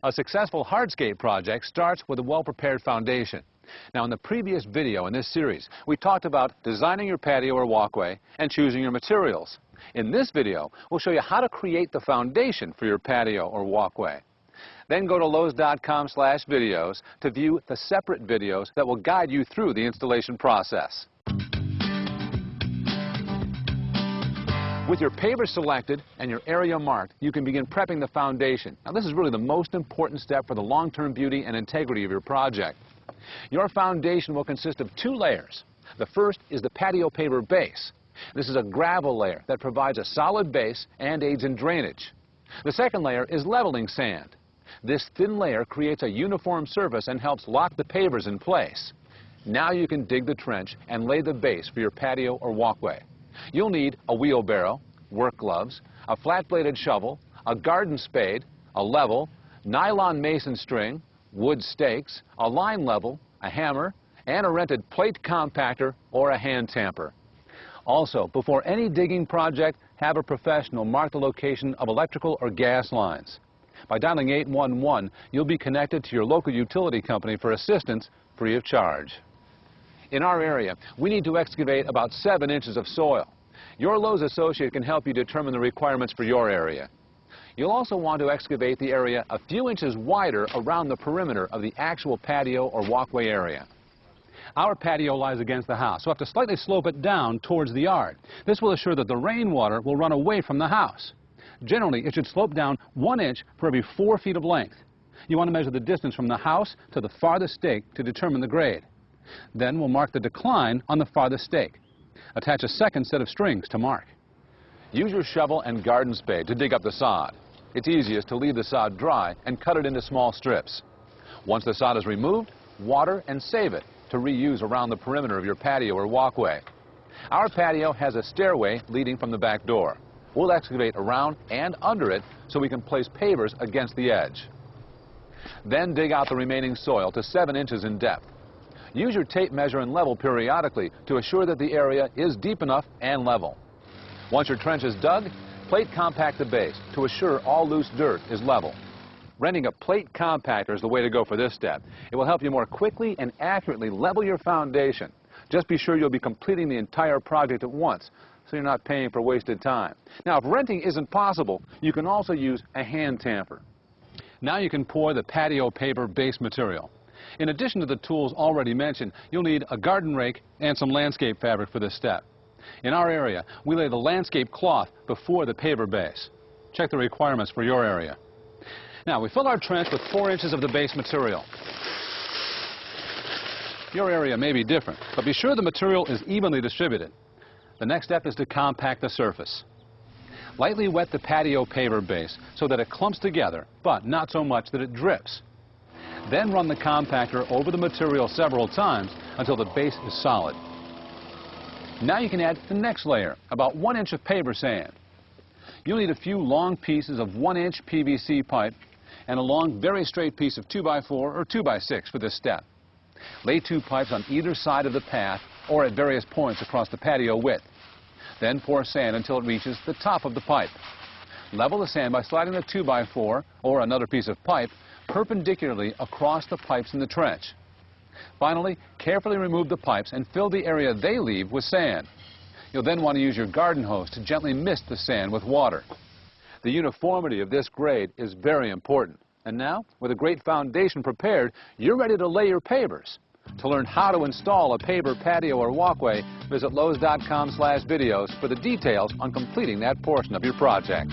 A successful hardscape project starts with a well-prepared foundation. Now, in the previous video in this series, we talked about designing your patio or walkway and choosing your materials. In this video, we'll show you how to create the foundation for your patio or walkway. Then go to lowes.com/videos to view the separate videos that will guide you through the installation process. With your pavers selected and your area marked, you can begin prepping the foundation. Now, this is really the most important step for the long-term beauty and integrity of your project. Your foundation will consist of 2 layers. The first is the patio paver base. This is a gravel layer that provides a solid base and aids in drainage. The second layer is leveling sand. This thin layer creates a uniform surface and helps lock the pavers in place. Now you can dig the trench and lay the base for your patio or walkway. You'll need a wheelbarrow, work gloves, a flat-bladed shovel, a garden spade, a level, nylon mason string, wood stakes, a line level, a hammer, and a rented plate compactor or a hand tamper. Also, before any digging project, have a professional mark the location of electrical or gas lines. By dialing 811, you'll be connected to your local utility company for assistance free of charge. In our area, we need to excavate about 7 inches of soil. Your Lowe's associate can help you determine the requirements for your area. You'll also want to excavate the area a few inches wider around the perimeter of the actual patio or walkway area. Our patio lies against the house, so we'll have to slightly slope it down towards the yard. This will assure that the rainwater will run away from the house. Generally, it should slope down 1 inch for every 4 feet of length. You want to measure the distance from the house to the farthest stake to determine the grade. Then we'll mark the decline on the farthest stake. Attach a second set of strings to mark. Use your shovel and garden spade to dig up the sod. It's easiest to leave the sod dry and cut it into small strips. Once the sod is removed, water and save it to reuse around the perimeter of your patio or walkway. Our patio has a stairway leading from the back door. We'll excavate around and under it so we can place pavers against the edge. Then dig out the remaining soil to 7 inches in depth. Use your tape measure and level periodically to assure that the area is deep enough and level. Once your trench is dug, plate compact the base to assure all loose dirt is level. Renting a plate compactor is the way to go for this step. It will help you more quickly and accurately level your foundation. Just be sure you'll be completing the entire project at once, so you're not paying for wasted time. Now, if renting isn't possible, you can also use a hand tamper. Now you can pour the patio paver base material. In addition to the tools already mentioned, you'll need a garden rake and some landscape fabric for this step. In our area, we lay the landscape cloth before the paver base. Check the requirements for your area. Now, we fill our trench with 4 inches of the base material. Your area may be different, but be sure the material is evenly distributed. The next step is to compact the surface. Lightly wet the patio paver base so that it clumps together, but not so much that it drips. Then run the compactor over the material several times until the base is solid. Now you can add the next layer, about 1 inch of paver sand. You'll need a few long pieces of 1-inch PVC pipe and a long, very straight piece of 2x4 or 2x6 for this step. Lay 2 pipes on either side of the path or at various points across the patio width. Then pour sand until it reaches the top of the pipe. Level the sand by sliding the 2x4 or another piece of pipe perpendicularly across the pipes in the trench. Finally, carefully remove the pipes and fill the area they leave with sand. You'll then want to use your garden hose to gently mist the sand with water. The uniformity of this grade is very important. And now, with a great foundation prepared, you're ready to lay your pavers. To learn how to install a paver patio or walkway, visit lowes.com/videos for the details on completing that portion of your project.